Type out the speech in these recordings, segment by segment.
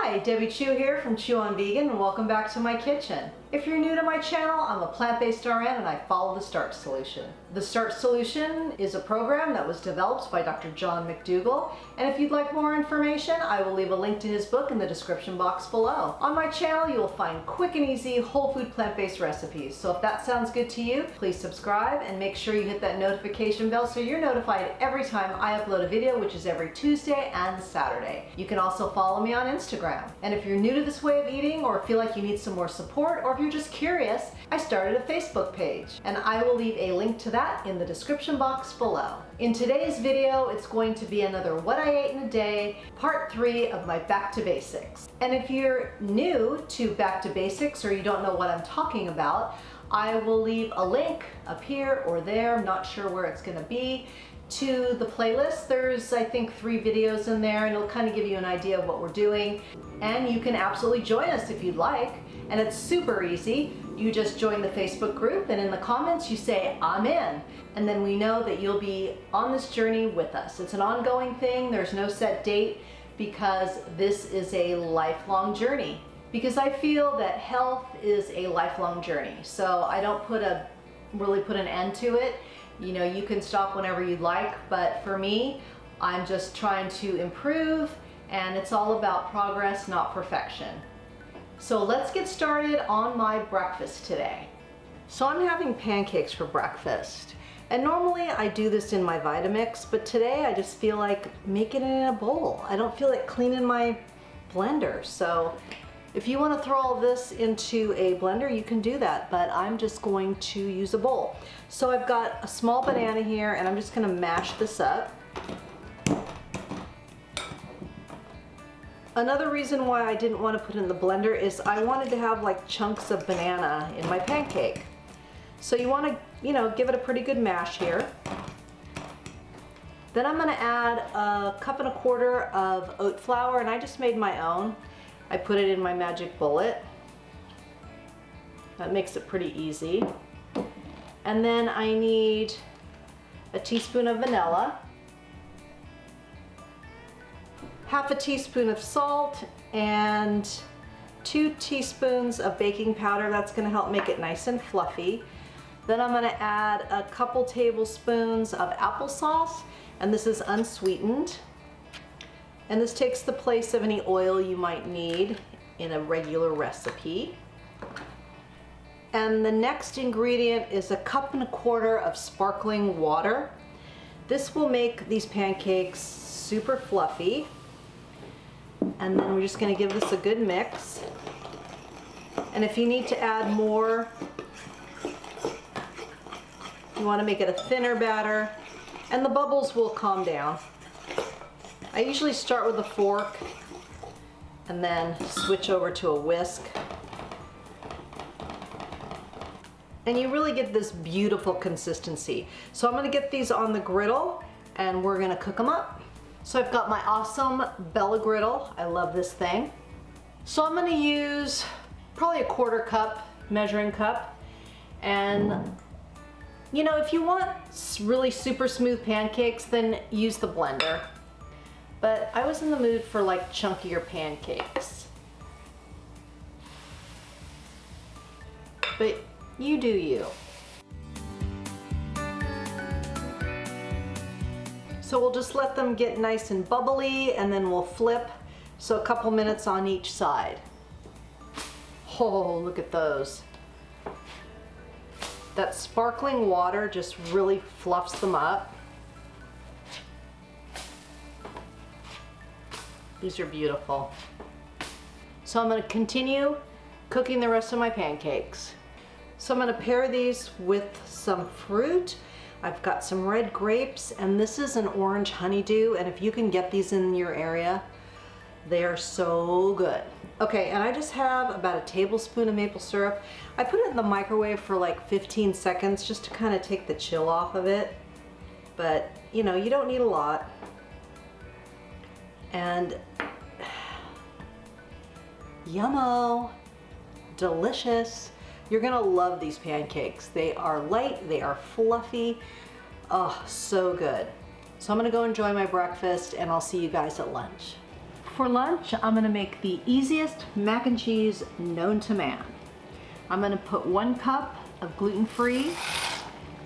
Hi, Debbie Chu here from Chew on Vegan, and welcome back to my kitchen. If you're new to my channel, I'm a plant-based RN and I follow the Starch Solution. The Starch Solution is a program that was developed by Dr. John McDougall, and if you'd like more information, I will leave a link to his book in the description box below. On my channel, you will find quick and easy whole food plant-based recipes, so if that sounds good to you, please subscribe and make sure you hit that notification bell so you're notified every time I upload a video, which is every Tuesday and Saturday. You can also follow me on Instagram. And if you're new to this way of eating or feel like you need some more support, or if you're just curious, I started a Facebook page, and I will leave a link to that in the description box below. In today's video, it's going to be another What I Ate in a Day, part 3 of my Back to Basics. And if you're new to Back to Basics or you don't know what I'm talking about, I will leave a link up here or there, I'm not sure where it's going to be, to the playlist. There's, I think, 3 videos in there, and it'll kind of give you an idea of what we're doing. And you can absolutely join us if you'd like. And it's super easy. You just join the Facebook group, and in the comments you say, I'm in. And then we know that you'll be on this journey with us. It's an ongoing thing. There's no set date because this is a lifelong journey. Because I feel that health is a lifelong journey. So I don't really put an end to it. You know, you can stop whenever you'd like, but for me, I'm just trying to improve, and it's all about progress, not perfection. So let's get started on my breakfast today. So I'm having pancakes for breakfast. And normally I do this in my Vitamix, but today I just feel like making it in a bowl. I don't feel like cleaning my blender. So if you want to throw all this into a blender, you can do that, but I'm just going to use a bowl. So I've got a small banana here, and I'm just going to mash this up. Another reason why I didn't want to put it in the blender is I wanted to have like chunks of banana in my pancake. So you want to, give it a pretty good mash here. Then I'm going to add 1.25 cups of oat flour, and I just made my own. I put it in my magic bullet. That makes it pretty easy. And then I need a teaspoon of vanilla, 1/2 teaspoon of salt, and 2 teaspoons of baking powder. That's going to help make it nice and fluffy. Then I'm going to add a couple tablespoons of applesauce, and this is unsweetened. And this takes the place of any oil you might need in a regular recipe. And the next ingredient is 1.25 cups of sparkling water. This will make these pancakes super fluffy. And then we're just going to give this a good mix. And if you need to add more, you want to make it a thinner batter, and the bubbles will calm down. I usually start with a fork and then switch over to a whisk. And you really get this beautiful consistency. So I'm going to get these on the griddle and we're going to cook them up. So I've got my awesome Bella griddle. I love this thing. So I'm going to use probably a 1/4 cup measuring cup. And if you want really super smooth pancakes, then use the blender. But I was in the mood for like chunkier pancakes. But you do you. So we'll just let them get nice and bubbly, and then we'll flip. So a couple minutes on each side. Oh, look at those. That sparkling water just really fluffs them up. These are beautiful. So I'm going to continue cooking the rest of my pancakes. So I'm going to pair these with some fruit. I've got some red grapes, and this is an orange honeydew, and if you can get these in your area, they are so good. Okay, and I just have about 1 tablespoon of maple syrup. I put it in the microwave for like 15 seconds just to kind of take the chill off of it. But, you don't need a lot. And yummo, delicious. You're gonna love these pancakes. They are light, they are fluffy. Oh, so good. So I'm gonna go enjoy my breakfast, and I'll see you guys at lunch. For lunch, I'm gonna make the easiest mac and cheese known to man. I'm gonna put 1 cup of gluten-free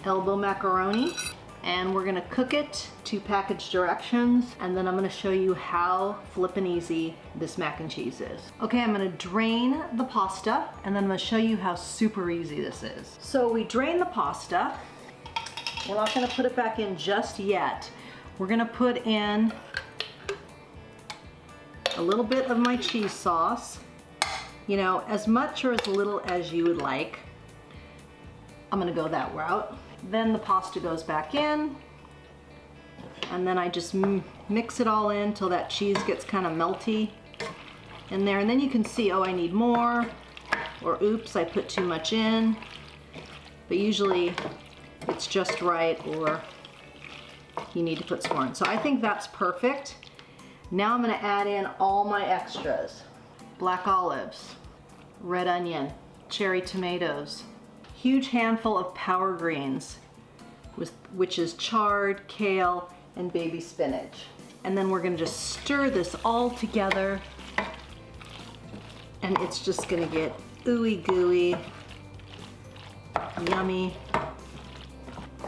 elbow macaroni, and we're gonna cook it to package directions, and then I'm gonna show you how flippin' easy this mac and cheese is. Okay, I'm gonna drain the pasta, and then I'm gonna show you how super easy this is. So we drain the pasta. We're not gonna put it back in just yet. We're gonna put in a little bit of my cheese sauce, you know, as much or as little as you would like. I'm gonna go that route. Then the pasta goes back in, and then I just mix it all in till that cheese gets kind of melty in there. And then you can see, oh, I need more, or oops, I put too much in. But usually it's just right, or you need to put some more in. So I think that's perfect. Now I'm gonna add in all my extras. Black olives, red onion, cherry tomatoes, huge handful of power greens, which is chard, kale, and baby spinach. And then we're gonna just stir this all together, and it's just gonna get ooey gooey, yummy.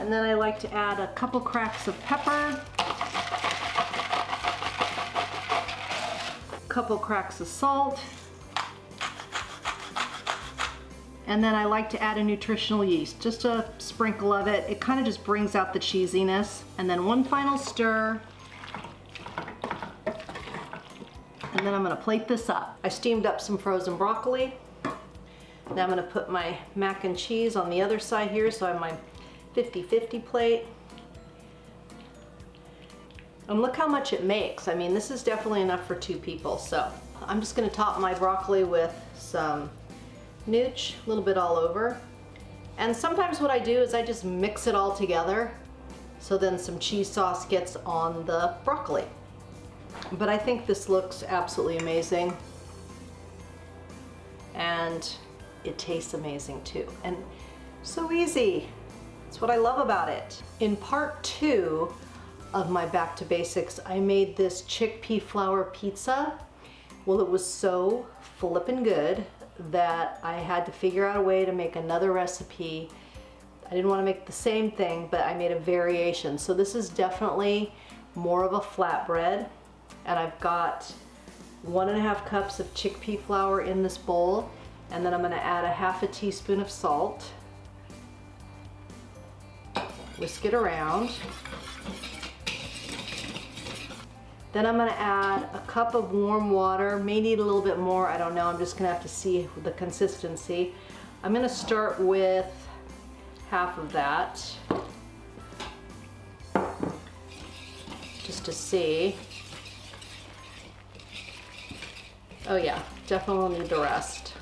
And then I like to add a couple cracks of pepper, couple cracks of salt, and then I like to add a nutritional yeast, just a sprinkle of it. It kind of just brings out the cheesiness. And then 1 final stir, and then I'm gonna plate this up. I steamed up some frozen broccoli. Now I'm gonna put my mac and cheese on the other side here, so I have my 50-50 plate. And look how much it makes. I mean, this is definitely enough for 2 people. So I'm just gonna top my broccoli with some nooch, a little bit all over. And sometimes what I do is I just mix it all together, so then some cheese sauce gets on the broccoli. But I think this looks absolutely amazing. And it tastes amazing too. And so easy. That's what I love about it. In part 2 of my Back to Basics, I made this chickpea flour pizza. Well, it was so flippin' good that I had to figure out a way to make another recipe. I didn't want to make the same thing, but I made a variation. So this is definitely more of a flatbread, and I've got 1.5 cups of chickpea flour in this bowl, and then I'm going to add 1/2 teaspoon of salt. Whisk it around. Then I'm gonna add a cup of warm water, may need a little bit more, I don't know, I'm just gonna have to see the consistency. I'm gonna start with 1/2 of that, just to see. Oh yeah, definitely need the rest.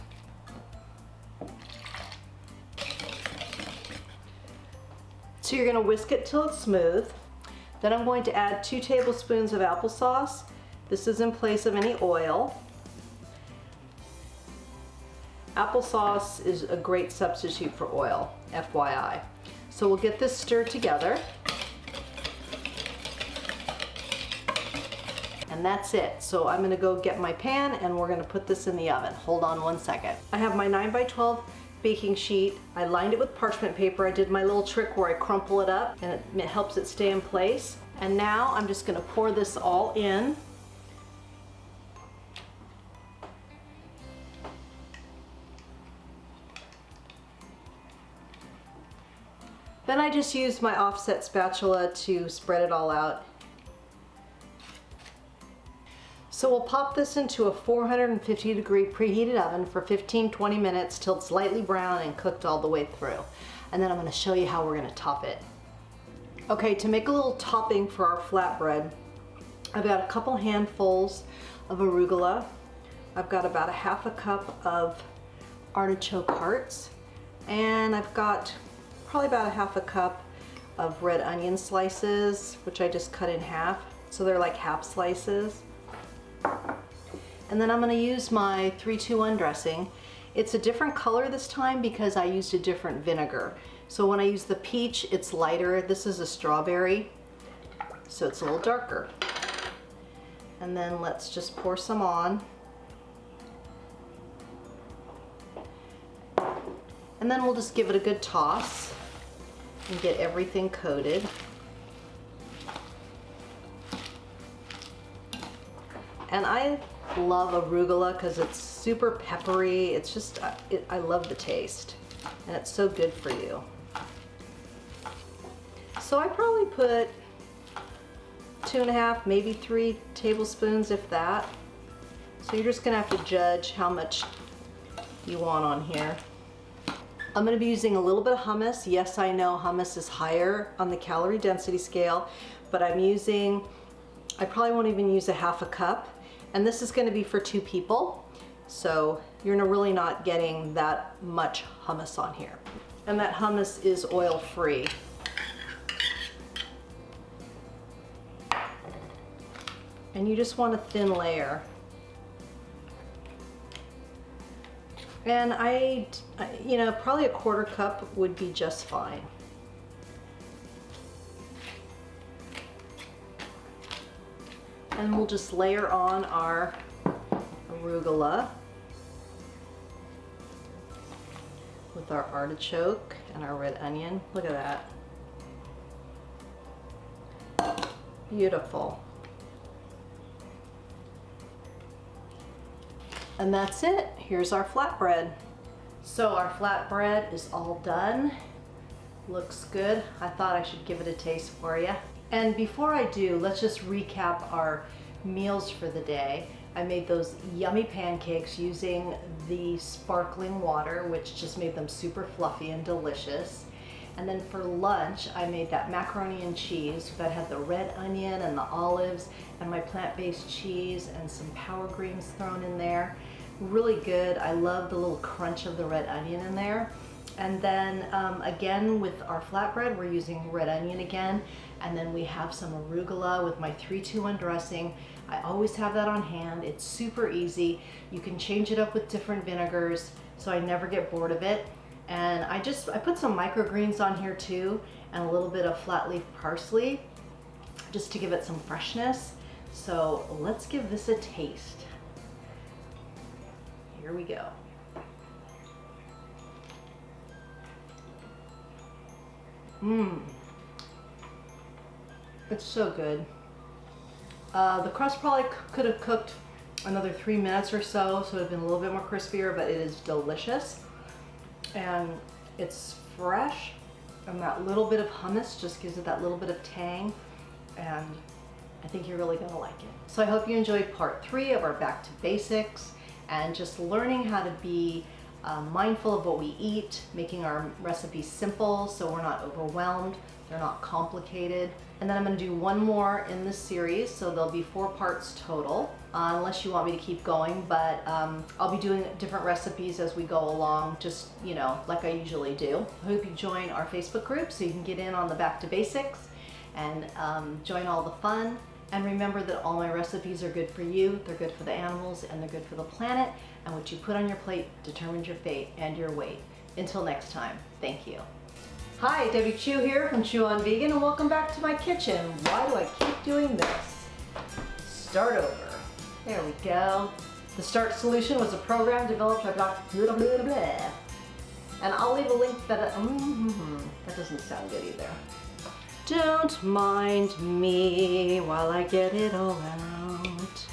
So you're gonna whisk it till it's smooth. Then I'm going to add 2 tablespoons of applesauce. This is in place of any oil. Applesauce is a great substitute for oil, FYI. So we'll get this stirred together. And that's it. So I'm gonna go get my pan and we're gonna put this in the oven. Hold on 1 second. I have my 9x12 baking sheet. I lined it with parchment paper. I did my little trick where I crumple it up and it helps it stay in place. And now I'm just gonna pour this all in. Then I just used my offset spatula to spread it all out. So we'll pop this into a 450-degree preheated oven for 15-20 minutes till it's lightly brown and cooked all the way through. And then I'm gonna show you how we're gonna top it. Okay, to make a little topping for our flatbread, I've got a couple handfuls of arugula. I've got about 1/2 cup of artichoke hearts. And I've got probably about 1/2 cup of red onion slices, which I just cut in half. So they're like half slices. And then I'm going to use my 3-2-1 dressing. It's a different color this time because I used a different vinegar. So when I use the peach, it's lighter. This is a strawberry, so it's a little darker. And then let's just pour some on. And then we'll just give it a good toss and get everything coated. And I love arugula because it's super peppery. It's just, I love the taste. And it's so good for you. So I probably put 2.5, maybe 3 tablespoons, if that. So you're just gonna have to judge how much you want on here. I'm gonna be using a little bit of hummus. Yes, I know hummus is higher on the calorie density scale, but I probably won't even use a 1/2 cup. And this is gonna be for 2 people. So you're really not getting that much hummus on here. And that hummus is oil-free. And you just want a thin layer. And you know, probably a 1/4 cup would be just fine. And we'll just layer on our arugula with our artichoke and our red onion. Look at that. Beautiful. And that's it. Here's our flatbread. So our flatbread is all done. Looks good. I thought I should give it a taste for you. And before I do, let's just recap our meals for the day. I made those yummy pancakes using the sparkling water, which just made them super fluffy and delicious. And then for lunch, I made that macaroni and cheese that had the red onion and the olives and my plant-based cheese and some power greens thrown in there. Really good. I love the little crunch of the red onion in there. And then again with our flatbread, we're using red onion again. And then we have some arugula with my 3-2-1 dressing. I always have that on hand. It's super easy. You can change it up with different vinegars, so I never get bored of it. And I put some microgreens on here too, and a little bit of flat leaf parsley, just to give it some freshness. So let's give this a taste. Here we go. It's so good. The crust probably could have cooked another 3 minutes or so, so it would have been a little bit more crispier, but it is delicious. And it's fresh, and that little bit of hummus just gives it that little bit of tang, and I think you're really gonna like it. So I hope you enjoyed part 3 of our Back to Basics, and just learning how to be mindful of what we eat, making our recipes simple so we're not overwhelmed, they're not complicated. And then I'm going to do one more in this series, so there'll be 4 parts total, unless you want me to keep going, but I'll be doing different recipes as we go along, just, you know, like I usually do. I hope you join our Facebook group so you can get in on the Back to Basics and join all the fun. And remember that all my recipes are good for you, they're good for the animals, and they're good for the planet, and what you put on your plate determines your fate and your weight. Until next time, thank you. Hi, Debbie Chu here from Chew on Vegan, and welcome back to my kitchen. Why do I keep doing this? Start over. There we go. The Starch solution was a program developed by Dr. Blah, blah, blah. And I'll leave a link that doesn't sound good either. Don't mind me while I get it all out.